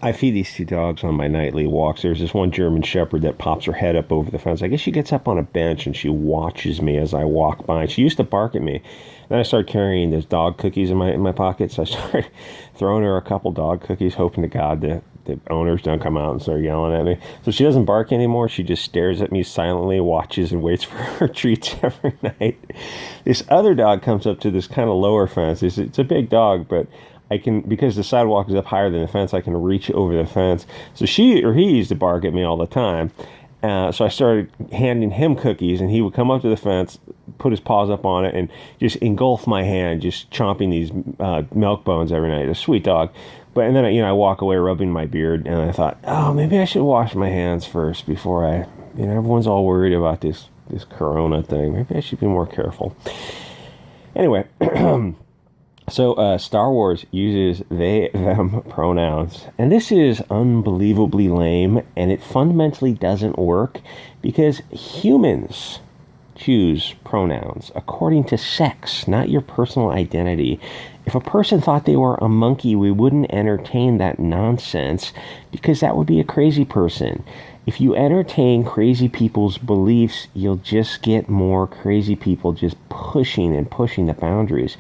I feed these two dogs on my nightly walks. There's this one German Shepherd that pops her head up over the fence. I guess she gets up on a bench and she watches me as I walk by. She used to bark at me. Then I started carrying those dog cookies in my pockets. So I started throwing her a couple dog cookies, hoping to God the owners don't come out and start yelling at me. So she doesn't bark anymore. She just stares at me silently, watches, and waits for her treats every night. This other dog comes up to this kind of lower fence. It's a big dog, but I can, because the sidewalk is up higher than the fence, I can reach over the fence. So she or he used to bark at me all the time. So I started handing him cookies, and he would come up to the fence, put his paws up on it, and just engulf my hand, just chomping these milk bones every night. A sweet dog. But and then I walk away rubbing my beard, and I thought, oh, maybe I should wash my hands first before everyone's all worried about this corona thing. Maybe I should be more careful. Anyway. So, Star Wars uses they, them pronouns. And this is unbelievably lame, and it fundamentally doesn't work because humans choose pronouns according to sex, not your personal identity. If a person thought they were a monkey, we wouldn't entertain that nonsense because that would be a crazy person. If you entertain crazy people's beliefs, you'll just get more crazy people just pushing the boundaries.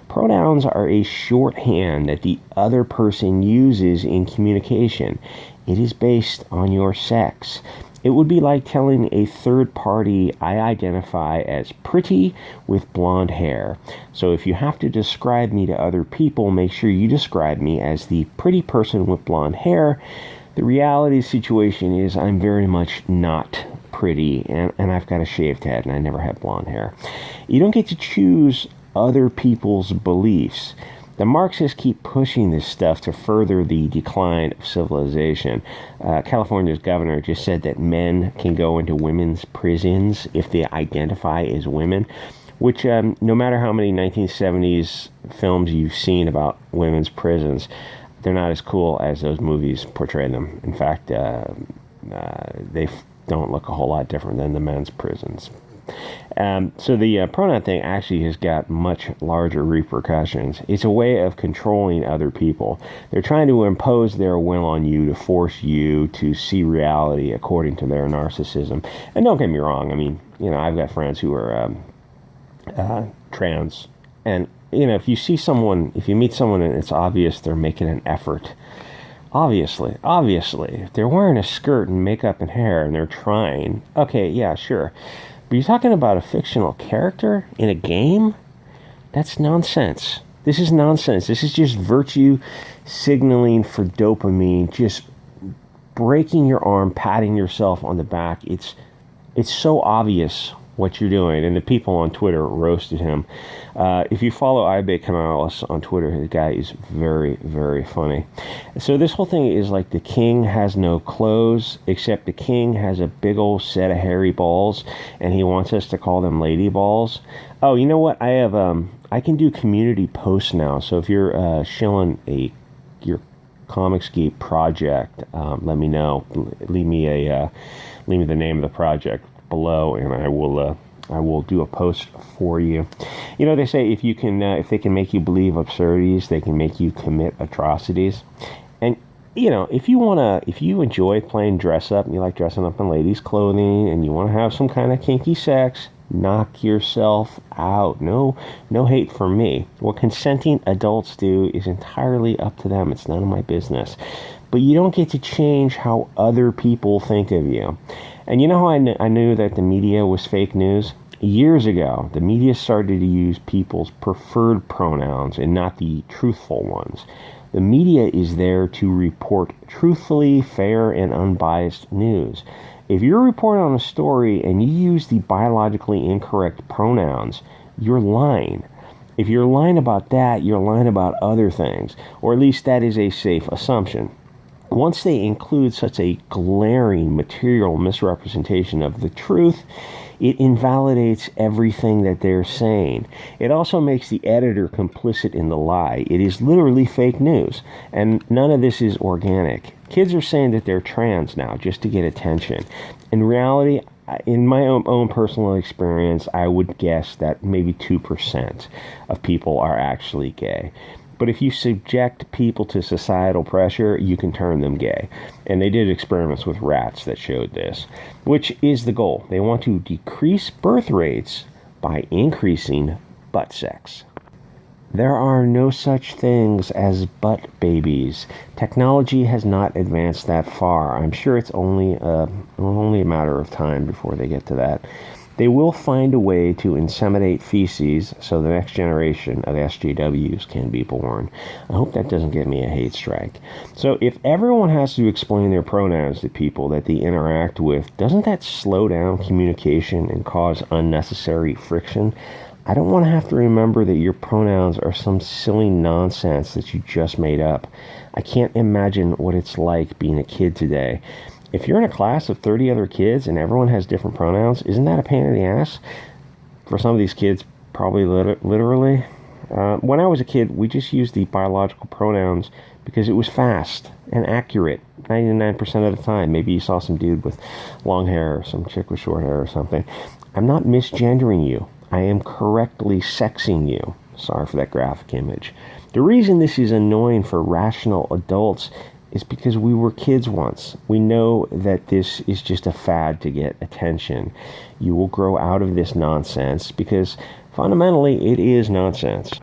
Pronouns are a shorthand that the other person uses in communication. It is based on your sex. It would be like telling a third party, I identify as pretty with blonde hair. So if you have to describe me to other people, make sure you describe me as the pretty person with blonde hair. The reality situation is I'm very much not pretty, and I've got a shaved head, and I never had blonde hair. You don't get to choose other people's beliefs. The Marxists keep pushing this stuff to further the decline of civilization. California's governor just said that men can go into women's prisons if they identify as women, which no matter how many 1970s films you've seen about women's prisons, they're not as cool as those movies portray them. In fact, they don't look a whole lot different than the men's prisons. So the pronoun thing actually has got much larger repercussions. It's a way of controlling other people. They're trying to impose their will on you to force you to see reality according to their narcissism. And don't get me wrong, I mean, I've got friends who are trans, and if you meet someone and it's obvious they're making an effort, obviously, if they're wearing a skirt and makeup and hair and they're trying, okay, yeah, sure. But you're talking about a fictional character in a game? That's nonsense. This is nonsense. This is just virtue signaling for dopamine, just breaking your arm, patting yourself on the back. It's so obvious what you're doing, and the people on Twitter roasted him. If you follow Ibe Canales on Twitter, the guy is very, very funny. So this whole thing is like the king has no clothes, except the king has a big old set of hairy balls, and he wants us to call them lady balls. Oh, you know what? I can do community posts now. So if you're shilling your Comics Geek project, let me know. Leave me the name of the project below, and I will do a post for you. They say if they can make you believe absurdities, they can make you commit atrocities. And if you enjoy playing dress up, and you like dressing up in ladies' clothing, and you want to have some kind of kinky sex, knock yourself out. No hate from me. What consenting adults do is entirely up to them. It's none of my business. But you don't get to change how other people think of you. And you know how I knew that the media was fake news? Years ago, the media started to use people's preferred pronouns and not the truthful ones. The media is there to report truthfully, fair, and unbiased news. If you're reporting on a story and you use the biologically incorrect pronouns, you're lying. If you're lying about that, you're lying about other things, or at least that is a safe assumption. Once they include such a glaring material misrepresentation of the truth, it invalidates everything that they're saying. It also makes the editor complicit in the lie. It is literally fake news, and none of this is organic. Kids are saying that they're trans now just to get attention. In reality, in my own personal experience, I would guess that maybe 2% of people are actually gay. But if you subject people to societal pressure, you can turn them gay. And they did experiments with rats that showed this, which is the goal. They want to decrease birth rates by increasing butt sex. There are no such things as butt babies. Technology has not advanced that far. I'm sure it's only a matter of time before they get to that. They will find a way to inseminate feces so the next generation of SJWs can be born. I hope that doesn't get me a hate strike. So if everyone has to explain their pronouns to people that they interact with, doesn't that slow down communication and cause unnecessary friction? I don't want to have to remember that your pronouns are some silly nonsense that you just made up. I can't imagine what it's like being a kid today. If you're in a class of 30 other kids and everyone has different pronouns, isn't that a pain in the ass? For some of these kids, probably literally. When I was a kid, we just used the biological pronouns because it was fast and accurate 99% of the time. Maybe you saw some dude with long hair or some chick with short hair or something. I'm not misgendering you. I am correctly sexing you. Sorry for that graphic image. The reason this is annoying for rational adults is because we were kids once. We know that this is just a fad to get attention. You will grow out of this nonsense because fundamentally it is nonsense.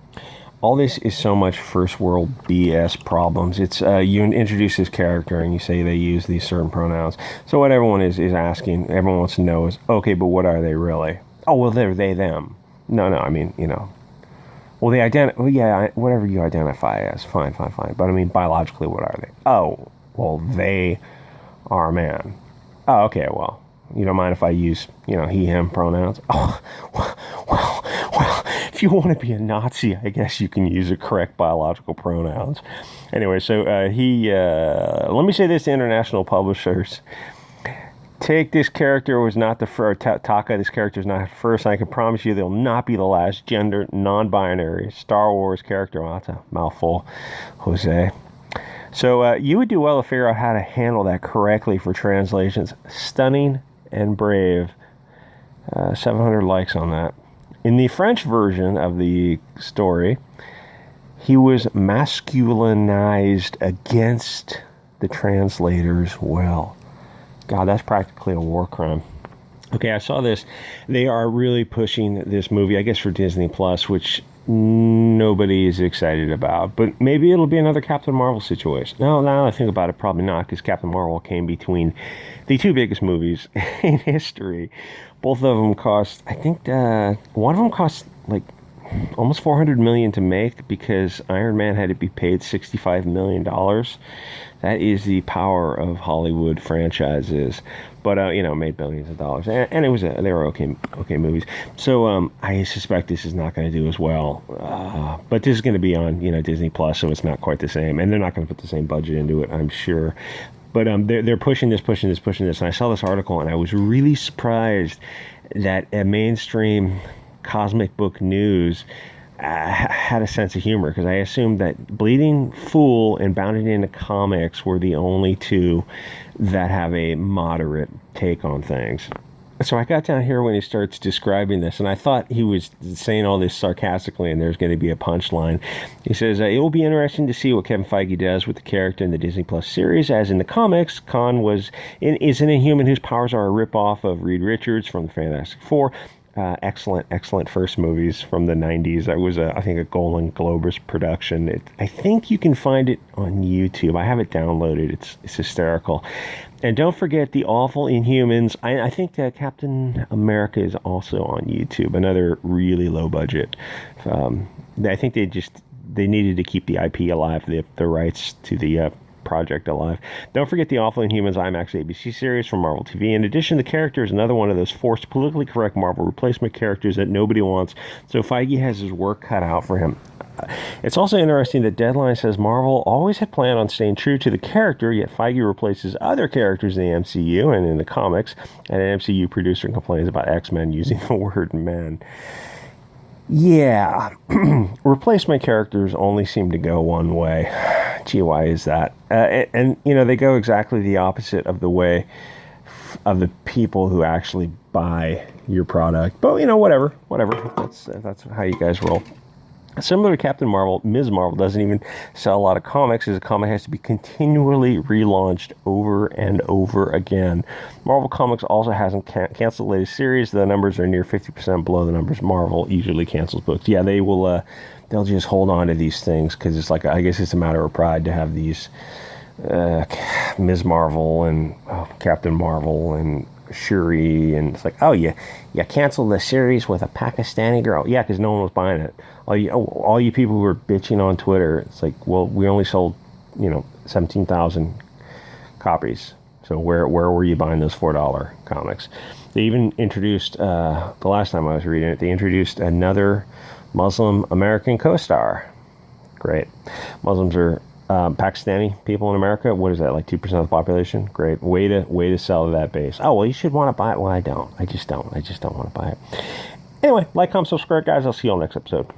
All this is so much first world BS problems. It's you introduce this character and you say they use these certain pronouns. So what everyone is asking, everyone wants to know is, okay, but what are they really? Oh, well, they're they, them. No, I mean, well, they whatever you identify as, fine. But I mean, biologically, what are they? Oh, well, they are a man. Oh, okay, well, you don't mind if I use, he, him pronouns? Oh, well, if you want to be a Nazi, I guess you can use the correct biological pronouns. Anyway, so let me say this to international publishers. Take this character was not the first. Taka, this character is not the first. I can promise you they'll not be the last gender non-binary Star Wars character. Oh, that's a mouthful, Jose. So you would do well to figure out how to handle that correctly for translations. Stunning and brave. 700 likes on that. In the French version of the story, he was masculinized against the translators' will. God, that's practically a war crime. Okay, I saw this. They are really pushing this movie, I guess, for Disney Plus, which nobody is excited about. But maybe it'll be another Captain Marvel situation. Now I think about it, probably not, because Captain Marvel came between the two biggest movies in history. Both of them cost, I think, one of them cost like almost $400 million to make because Iron Man had to be paid $65 million. That is the power of Hollywood franchises. But, made billions of dollars. And it was they were okay movies. So I suspect this is not going to do as well. But this is going to be on, Disney Plus, so it's not quite the same. And they're not going to put the same budget into it, I'm sure. But they're pushing this. And I saw this article, and I was really surprised that a mainstream comic book news had a sense of humor, because I assumed that Bleeding Fool and Bounded into Comics were the only two that have a moderate take on things. So I got down here when he starts describing this, and I thought he was saying all this sarcastically, and there's going to be a punchline. He says, it will be interesting to see what Kevin Feige does with the character in the Disney Plus series. As in the comics, Khan is an Inhuman whose powers are a ripoff of Reed Richards from the Fantastic Four. Excellent first movies from the 90s. That was, I think, a Golden Globus production. I think you can find it on YouTube. I have it downloaded. It's hysterical. And don't forget the awful Inhumans. I think Captain America is also on YouTube. Another really low budget. I think they needed to keep the IP alive, the rights to the project alive. Don't forget the Awful Inhumans IMAX ABC series from Marvel TV. In addition, the character is another one of those forced politically correct Marvel replacement characters that nobody wants, so Feige has his work cut out for him. It's also interesting that Deadline says Marvel always had planned on staying true to the character, yet Feige replaces other characters in the MCU and in the comics, and an MCU producer complains about X-Men using the word men. Yeah, replacement characters only seem to go one way. Gee, why is that? And they go exactly the opposite of the way of the people who actually buy your product. But, whatever. That's how you guys roll. Similar to Captain Marvel, Ms. Marvel doesn't even sell a lot of comics, as a comic has to be continually relaunched over and over again. Marvel Comics also hasn't canceled the latest series. The numbers are near 50% below the numbers Marvel usually cancels books. Yeah, they will. They'll just hold on to these things because it's like, I guess it's a matter of pride to have these Ms. Marvel and Captain Marvel and Shuri, and it's like, oh, you canceled the series with a Pakistani girl. Yeah, because no one was buying it. All you people who were bitching on Twitter, it's like, well, we only sold 17,000 copies. So where were you buying those $4 comics? They even introduced, the last time I was reading it, they introduced another Muslim American co-star. Great. Muslims are Pakistani people in America. What is that, like 2% of the population? Great. Way to sell to that base. Oh, well, you should want to buy it. Well, I don't. I just don't want to buy it. Anyway, like, comment, subscribe, guys. I'll see you all next episode.